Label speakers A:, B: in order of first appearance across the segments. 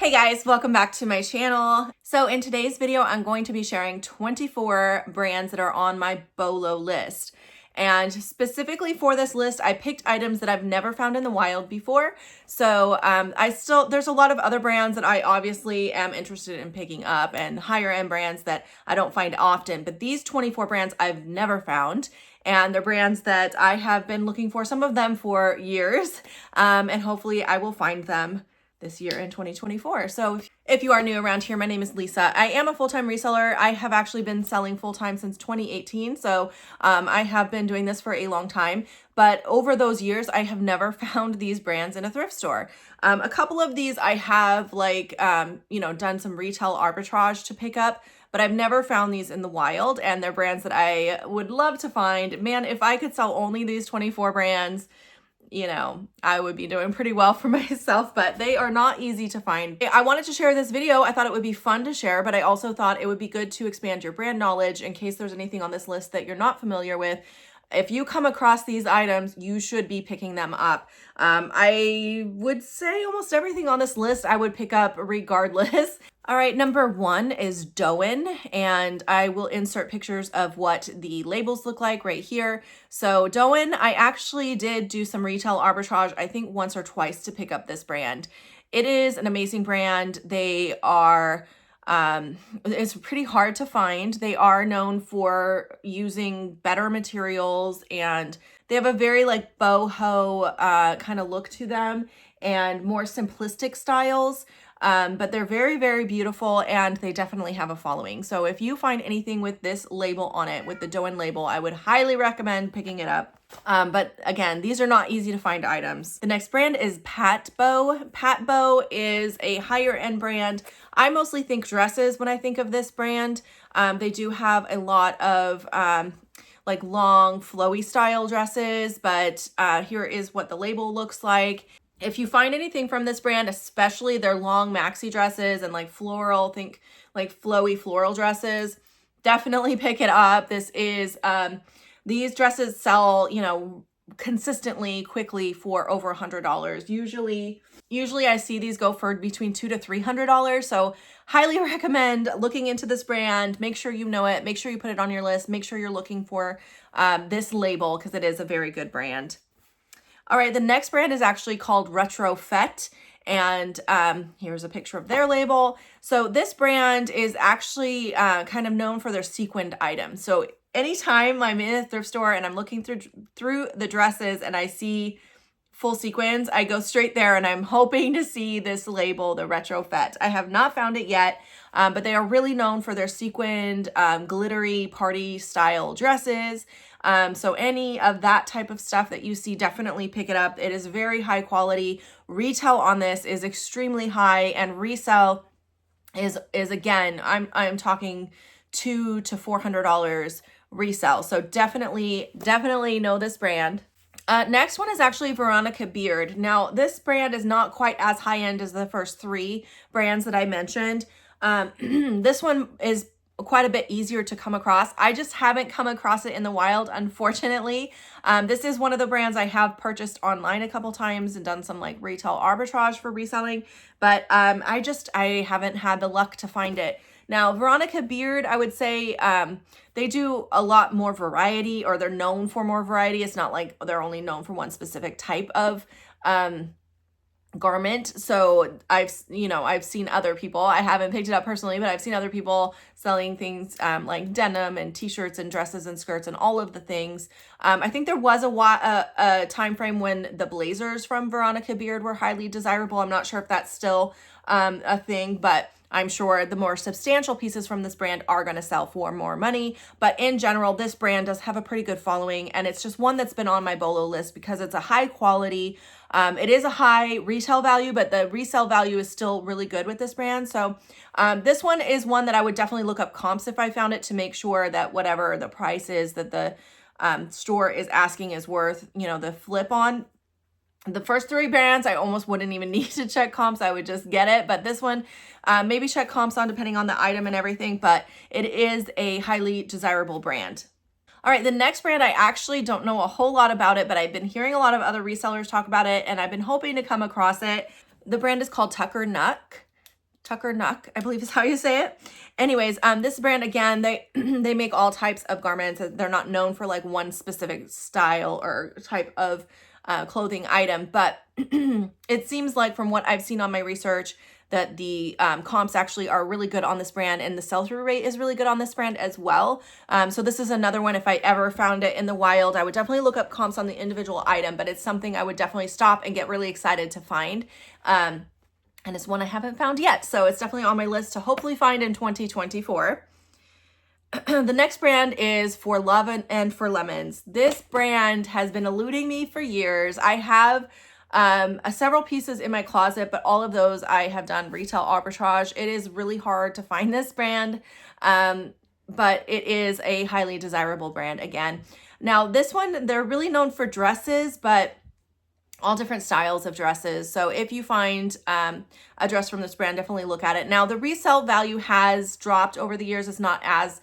A: Hey guys, welcome back to my channel. So in today's video, I'm going to be sharing 24 brands that are on my Bolo list. And specifically for this list, I picked items that I've never found in the wild before. So there's a lot of other brands that I obviously am interested in picking up and higher end brands that I don't find often. But these 24 brands I've never found. And they're brands that I have been looking for, some of them for years. And hopefully I will find them this year in 2024. So if you are new around here, my name is Lisa. I am a full-time reseller. I have actually been selling full-time since 2018. So I have been doing this for a long time, but over those years, I have never found these brands in a thrift store. A couple of these I have done some retail arbitrage to pick up, but I've never found these in the wild, and they're brands that I would love to find. Man, if I could sell only these 24 brands, I would be doing pretty well for myself, but they are not easy to find. I wanted to share this video. I thought it would be fun to share, but I also thought it would be good to expand your brand knowledge in case there's anything on this list that you're not familiar with. If you come across these items, you should be picking them up. I would say almost everything on this list I would pick up regardless. All right, number one is Doen, and I will insert pictures of what the labels look like right here. So Doen, I actually did do some retail arbitrage, I think once or twice, to pick up this brand. It is an amazing brand. They are it's pretty hard to find. They are known for using better materials, and they have a very like boho kind of look to them and more simplistic styles. But they're very, very beautiful, and they definitely have a following. So if you find anything with this label on it, with the Doen label, I would highly recommend picking it up. But again, these are not easy to find items. The next brand is Boho. Boho is a higher end brand. I mostly think dresses when I think of this brand. They do have a lot of like long flowy style dresses, but here is what the label looks like. If you find anything from this brand, especially their long maxi dresses and like floral, think like flowy floral dresses, definitely pick it up. This is, these dresses sell, consistently, quickly for over $100. Usually I see these go for between $200 to $300. So highly recommend looking into this brand. Make sure you know it. Make sure you put it on your list. Make sure you're looking for this label because it is a very good brand. All right, the next brand is actually called Retrofet, and here's a picture of their label. So this brand is actually kind of known for their sequined items. So anytime I'm in a thrift store and I'm looking through the dresses and I see full sequins, I go straight there and I'm hoping to see this label, the Retrofet. I have not found it yet, but they are really known for their sequined, glittery party style dresses. So any of that type of stuff that you see, definitely pick it up. It is very high quality. Retail on this is extremely high, and resale is again, I'm talking $200 to $400 resale. So definitely know this brand. Next one is actually Veronica Beard. Now, this brand is not quite as high-end as the first three brands that I mentioned. This one is quite a bit easier to come across. I just haven't come across it in the wild, unfortunately. This is one of the brands I have purchased online a couple times and done some like retail arbitrage for reselling, but I haven't had the luck to find it. Now, Veronica Beard, I would say they do a lot more variety, or they're known for more variety. It's not like they're only known for one specific type of garment. So I've seen other people, I haven't picked it up personally, but I've seen other people selling things like denim and t-shirts and dresses and skirts and all of the things. I think there was a time frame when the blazers from Veronica Beard were highly desirable. I'm not sure if that's still a thing, but I'm sure the more substantial pieces from this brand are going to sell for more money. But in general, this brand does have a pretty good following, and it's just one that's been on my Bolo list because it's a high quality. It is a high retail value, but the resale value is still really good with this brand. So this one is one that I would definitely look up comps if I found it, to make sure that whatever the price is that the store is asking is worth, the flip on. The first three brands, I almost wouldn't even need to check comps. I would just get it. But this one, maybe check comps on depending on the item and everything, but it is a highly desirable brand. All right, the next brand, I actually don't know a whole lot about it, but I've been hearing a lot of other resellers talk about it, and I've been hoping to come across it. The brand is called Tucker Nuck. Tucker Nuck, I believe is how you say it. Anyways, this brand, again, they they make all types of garments. They're not known for like one specific style or type of clothing item, but it seems like from what I've seen on my research that the comps actually are really good on this brand, and the sell-through rate is really good on this brand as well. So this is another one, if I ever found it in the wild, I would definitely look up comps on the individual item, but it's something I would definitely stop and get really excited to find. And it's one I haven't found yet. So it's definitely on my list to hopefully find in 2024. The next brand is For Love and For Lemons. This brand has been eluding me for years. I have several pieces in my closet, but all of those I have done retail arbitrage. It is really hard to find this brand, but it is a highly desirable brand again. Now this one, they're really known for dresses, but all different styles of dresses. So if you find a dress from this brand, definitely look at it. Now the resale value has dropped over the years. It's not as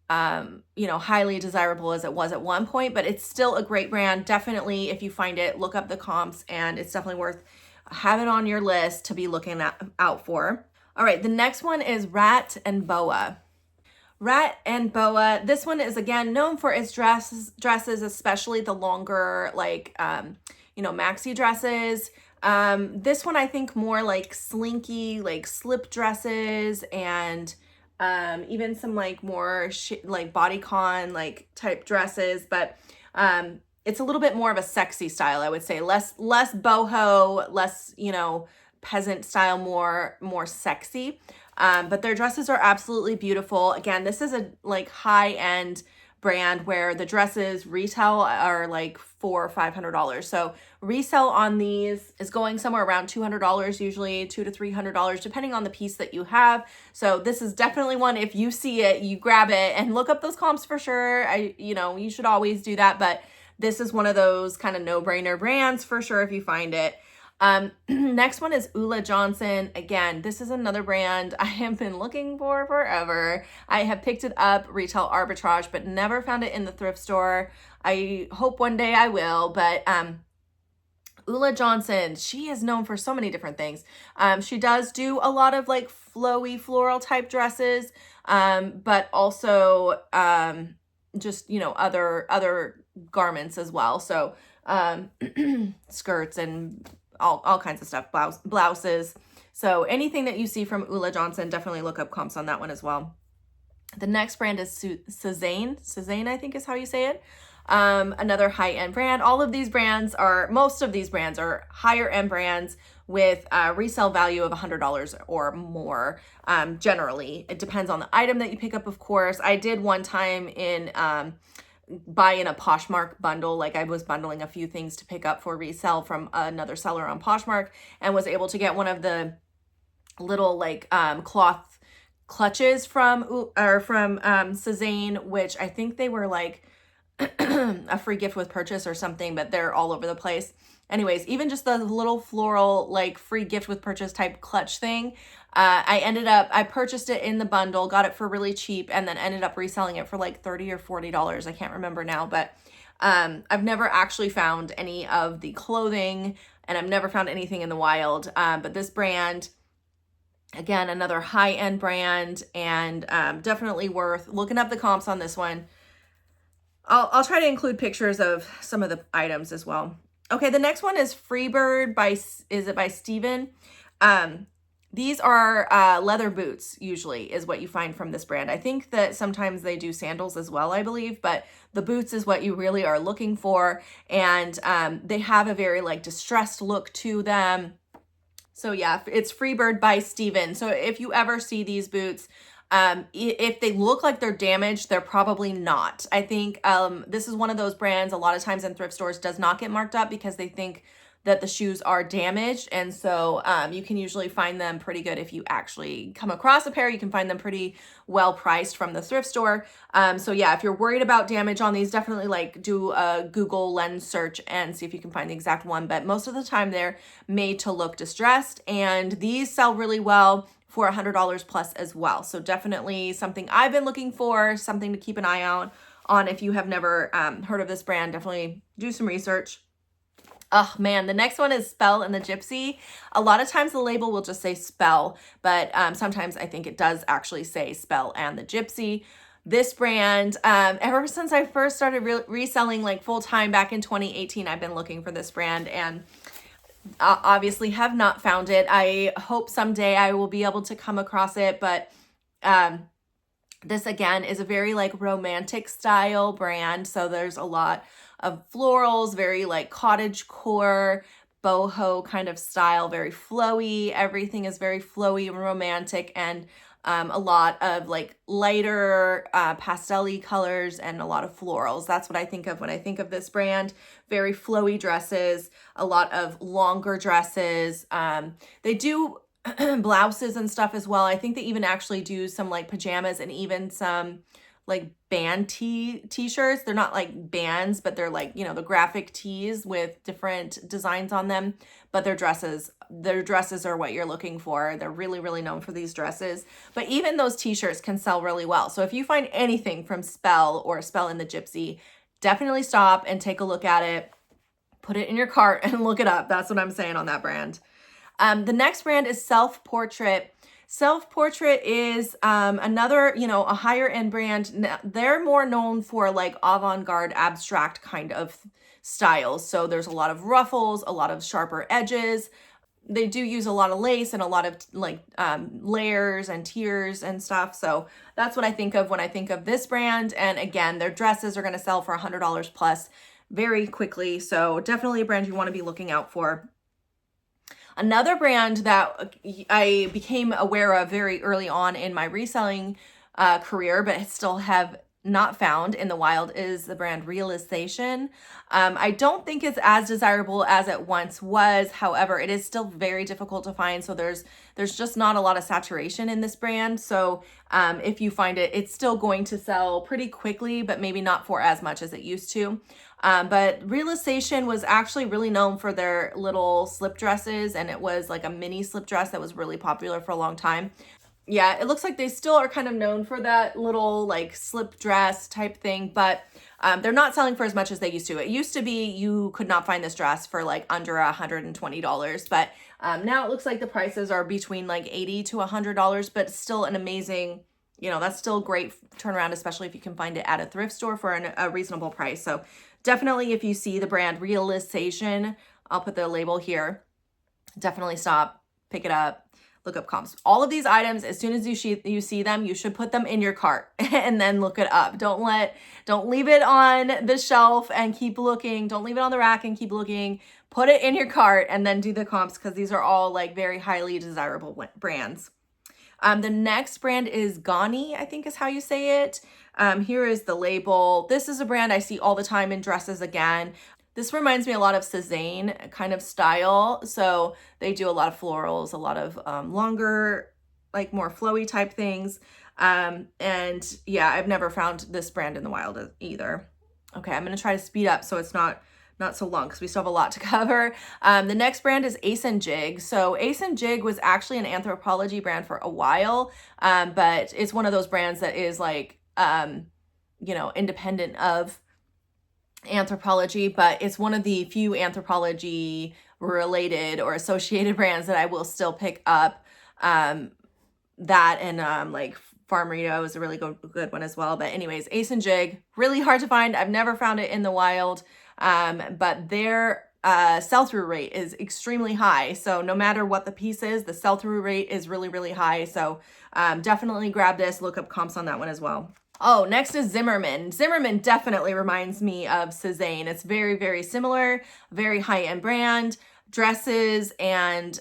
A: highly desirable as it was at one point, but it's still a great brand. Definitely, if you find it, look up the comps, and it's definitely worth having on your list to be looking out for. All right, the next one is Rat and Boa. Rat and Boa. This one is again known for its dresses, especially the longer maxi dresses. This one I think more like slinky, like slip dresses, and even some like more like bodycon like type dresses, but it's a little bit more of a sexy style, I would say. Less boho, less peasant style, more sexy. But their dresses are absolutely beautiful. Again, this is a like high-end brand where the dresses retail are like $400 or $500. So resale on these is going somewhere around $200, usually $200 to $300, depending on the piece that you have. So this is definitely one, if you see it, you grab it and look up those comps for sure. You should always do that, but this is one of those kind of no-brainer brands for sure if you find it. Next one is Ulla Johnson. Again, this is another brand I have been looking for forever. I have picked it up retail arbitrage, but never found it in the thrift store. I hope one day I will, but Ulla Johnson, she is known for so many different things. She does do a lot of like flowy floral type dresses, but also just other garments as well. So skirts and all kinds of stuff, blouses. So anything that you see from Ulla Johnson, definitely look up comps on that one as well. The next brand is Suzanne, I think is how you say it. Another high-end brand. Most of these brands are higher end brands with a resale value of $100 or more. Generally, it depends on the item that you pick up, of course. I did one time in buy in a Poshmark bundle, like I was bundling a few things to pick up for resale from another seller on Poshmark, and was able to get one of the little like cloth clutches from Suzanne, which I think they were like a free gift with purchase or something, but they're all over the place. Anyways, even just the little floral like free gift with purchase type clutch thing, I purchased it in the bundle, got it for really cheap, and then ended up reselling it for like $30 or $40. I can't remember now, but I've never actually found any of the clothing, and I've never found anything in the wild. But this brand, again, another high-end brand, and definitely worth looking up the comps on this one. I'll try to include pictures of some of the items as well. Okay, the next one is Freebird by Steven. These are leather boots, usually, is what you find from this brand. I think that sometimes they do sandals as well, I believe, but the boots is what you really are looking for. And they have a very like distressed look to them. So yeah, it's Freebird by Steven. So if you ever see these boots, if they look like they're damaged, they're probably not. I think this is one of those brands a lot of times in thrift stores does not get marked up because they think that the shoes are damaged. And so you can usually find them pretty good. If you actually come across a pair, you can find them pretty well priced from the thrift store. So yeah, if you're worried about damage on these, definitely like do a Google lens search and see if you can find the exact one. But most of the time they're made to look distressed, and these sell really well for $100 plus as well. So definitely something I've been looking for, something to keep an eye out on. If you have never heard of this brand, definitely do some research. Oh man, the next one is Spell and the Gypsy. A lot of times the label will just say Spell, but sometimes I think it does actually say Spell and the Gypsy. This brand, ever since I first started reselling like full time back in 2018, I've been looking for this brand and obviously have not found it. I hope someday I will be able to come across it, but this again is a very like romantic style brand. So there's a lot of florals, very like cottagecore, boho kind of style, very flowy. Everything is very flowy and romantic, and a lot of like lighter pastel-y colors and a lot of florals. That's what I think of when I think of this brand. Very flowy dresses, a lot of longer dresses. They do blouses and stuff as well. I think they even actually do some like pajamas and even some like band t-shirts. They're not like bands, but they're like, you know, the graphic tees with different designs on them. But their dresses are what you're looking for. They're really, really known for these dresses. But even those t-shirts can sell really well. So if you find anything from Spell or Spell and the Gypsy, definitely stop and take a look at it. Put it in your cart and look it up. That's what I'm saying on that brand. The next brand is Self Portrait. Self Portrait is another, you know, a higher end brand. They're more known for like avant-garde abstract kind of styles. So there's a lot of ruffles, a lot of sharper edges. They do use a lot of lace and a lot of like layers and tiers and stuff. So that's what I think of when I think of this brand. And again, their dresses are going to sell for $100 plus very quickly. So definitely a brand you want to be looking out for. Another brand that I became aware of very early on in my reselling career, but still have not found in the wild, is the brand Realization. I don't think it's as desirable as it once was. However, it is still very difficult to find. So there's just not a lot of saturation in this brand. So if you find it, it's still going to sell pretty quickly, but maybe not for as much as it used to. But Realization was actually really known for their little slip dresses, and it was like a mini slip dress that was really popular for a long time. Yeah, it looks like they still are kind of known for that little like slip dress type thing, but they're not selling for as much as they used to. It used to be you could not find this dress for like under $120, but now it looks like the prices are between like $80 to $100, but still an amazing, you know, that's still great turnaround, especially if you can find it at a thrift store for a reasonable price. So definitely if you see the brand Realization, I'll put the label here, definitely stop, pick it up. Look up comps. All of these items, as soon as you see them, you should put them in your cart and then look it up. Don't leave it on the shelf and keep looking. Don't leave it on the rack and keep looking. Put it in your cart and then do the comps, because these are all like very highly desirable brands. The next brand is Gani, I think is how you say it. Here is the label. This is a brand I see all the time in dresses again. This reminds me a lot of Cezanne kind of style. So they do a lot of florals, a lot of longer, like more flowy type things. And yeah, I've never found this brand in the wild either. Okay, I'm going to try to speed up so it's not so long, because we still have a lot to cover. The next brand is Ace and Jig. So Ace and Jig was actually an Anthropologie brand for a while, but it's one of those brands that is like, you know, independent of Anthropologie, but it's one of the few Anthropologie related or associated brands that I will still pick up. That and like Farmerito is a really good one as well. But anyways, Ace and Jig, really hard to find. I've never found it in the wild, but their sell-through rate is extremely high. So no matter what the piece is, the sell-through rate is really, really high. So definitely grab this, look up comps on that one as well. Oh, next is Zimmermann. Zimmermann definitely reminds me of Cezanne. It's very, very similar, very high-end brand. Dresses and,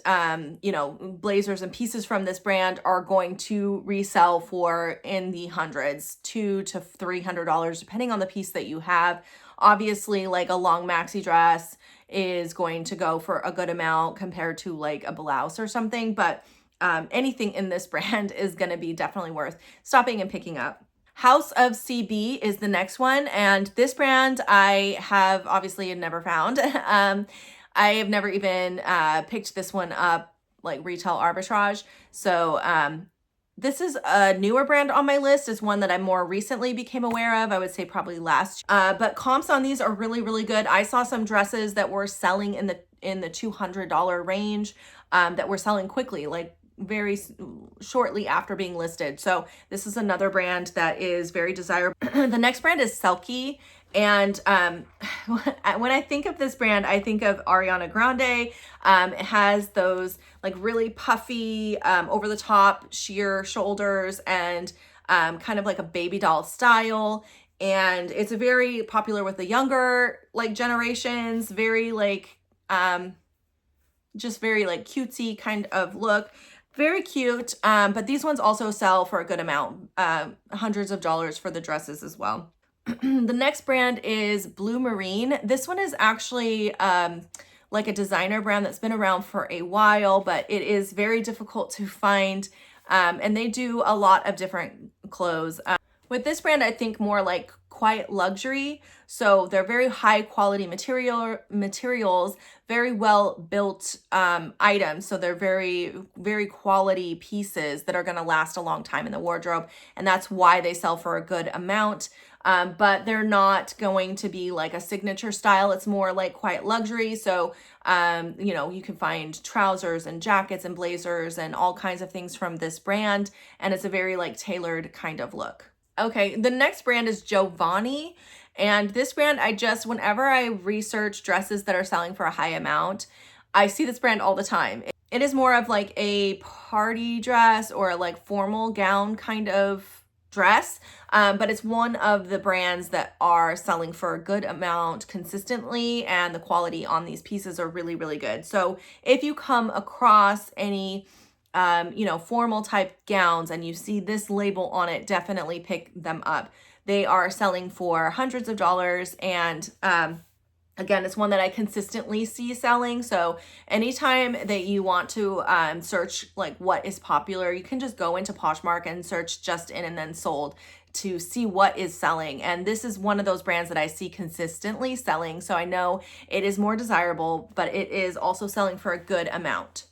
A: you know, blazers and pieces from this brand are going to resell for in the hundreds, $200 to $300, depending on the piece that you have. Obviously, like a long maxi dress is going to go for a good amount compared to like a blouse or something, but anything in this brand is going to be definitely worth stopping and picking up. House of CB is the next one, and this brand I have obviously never found. I have never even picked this one up like retail arbitrage. So This is a newer brand on my list. It's one that I more recently became aware of. I would say probably last. But comps on these are really, really good. I saw some dresses that were selling in the $200 range that were selling quickly, like very shortly after being listed. So this is another brand that is very desirable. The next brand is Selkie. And when I think of this brand, I think of Ariana Grande. It has those like really puffy, over the top sheer shoulders and kind of like a baby doll style. And it's very popular with the younger like generations, very like, just very like cutesy kind of look. Very cute, but these ones also sell for a good amount, hundreds of dollars for the dresses as well. The next brand is Blue Marine. This one is actually like a designer brand that's been around for a while, but it is very difficult to find, and they do a lot of different clothes. With this brand, I think more like quiet luxury. So they're very high quality materials, very well built items. So they're very, very quality pieces that are going to last a long time in the wardrobe. And that's why they sell for a good amount. But they're not going to be like a signature style. It's more like quiet luxury. So, you know, you can find trousers and jackets and blazers and all kinds of things from this brand. And it's a very like tailored kind of look. Okay, the next brand is Giovanni. And this brand, whenever I research dresses that are selling for a high amount, I see this brand all the time. It is more of like a party dress or like formal gown kind of dress, but it's one of the brands that are selling for a good amount consistently, and the quality on these pieces are really, really good. So if you come across any you know, formal type gowns and you see this label on it, definitely pick them up. They are selling for hundreds of dollars, and again, it's one that I consistently see selling. So anytime that you want to search like what is popular, you can just go into Poshmark and search just in and then sold to see what is selling. And this is one of those brands that I see consistently selling. So I know it is more desirable, but it is also selling for a good amount.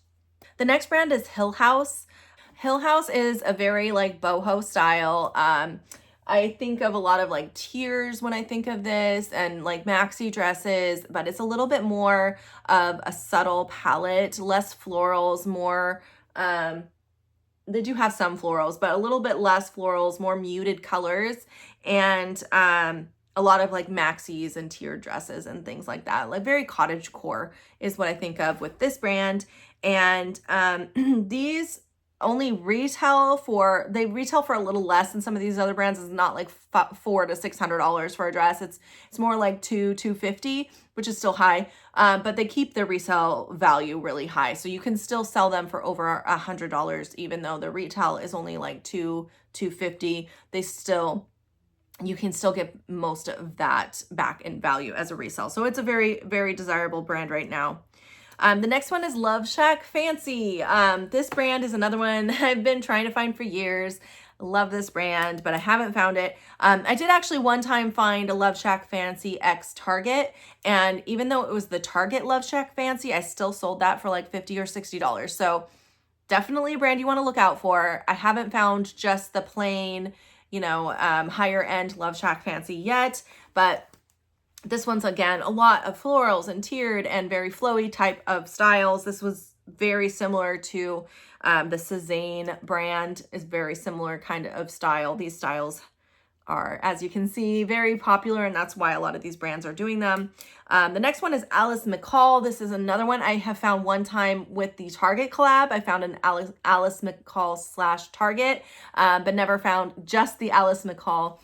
A: The next brand is Hill House. Hill House is a very like boho style. I think of a lot of like tiers when I think of this, and like maxi dresses, but it's a little bit more of a subtle palette, less florals, more, they do have some florals, but a little bit less florals, more muted colors, and a lot of like maxis and tiered dresses and things like that. Like very cottagecore is what I think of with this brand. And these only retail for a little less than some of these other brands. It's not like $400 to $600 for a dress. It's more like $250, which is still high. But they keep their resale value really high, so you can still sell them for over $100, even though the retail is only like $250. You can still get most of that back in value as a resale. So it's a very, very desirable brand right now. The next one is Love Shack Fancy. This brand is another one I've been trying to find for years. Love this brand, but I haven't found it. I did actually one time find a Love Shack Fancy X Target, and even though it was the Target Love Shack Fancy, I still sold that for like $50 or $60. So definitely a brand you want to look out for. I haven't found just the plain, you know, higher end Love Shack Fancy yet, but this one's, again, a lot of florals and tiered and very flowy type of styles. This was very similar to the Cezanne brand, is very similar kind of style. These styles are, as you can see, very popular, and that's why a lot of these brands are doing them. The next one is Alice McCall. This is another one I have found one time with the Target collab. I found an Alice McCall / Target, but never found just the Alice McCall.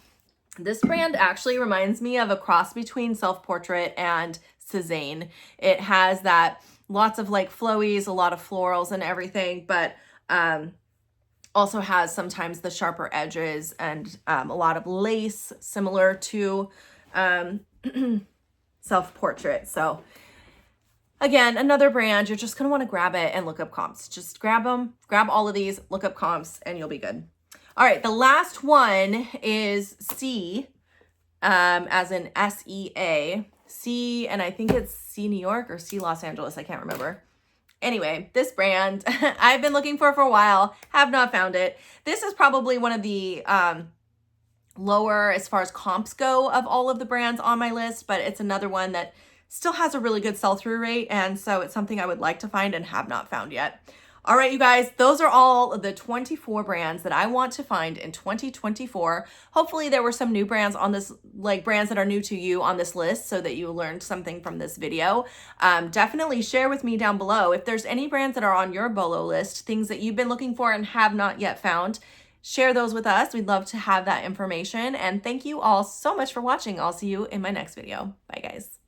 A: This brand actually reminds me of a cross between Self Portrait and Cezanne. It has that lots of like flowies, a lot of florals and everything, but also has sometimes the sharper edges and a lot of lace, similar to Self Portrait. So again, another brand, you're just going to want to grab it and look up comps. Just grab them, grab all of these, look up comps, and you'll be good. All right, the last one is C, as in SEA. C, and I think it's C New York or C Los Angeles, I can't remember. Anyway, this brand I've been looking for a while, have not found it. This is probably one of the lower as far as comps go of all of the brands on my list, but it's another one that still has a really good sell-through rate, and so it's something I would like to find and have not found yet. All right, you guys, those are all of the 24 brands that I want to find in 2024. Hopefully there were some new brands on this, like brands that are new to you on this list, so that you learned something from this video. Definitely share with me down below if there's any brands that are on your Bolo list, things that you've been looking for and have not yet found. Share those with us. We'd love to have that information. And thank you all so much for watching. I'll see you in my next video. Bye, guys.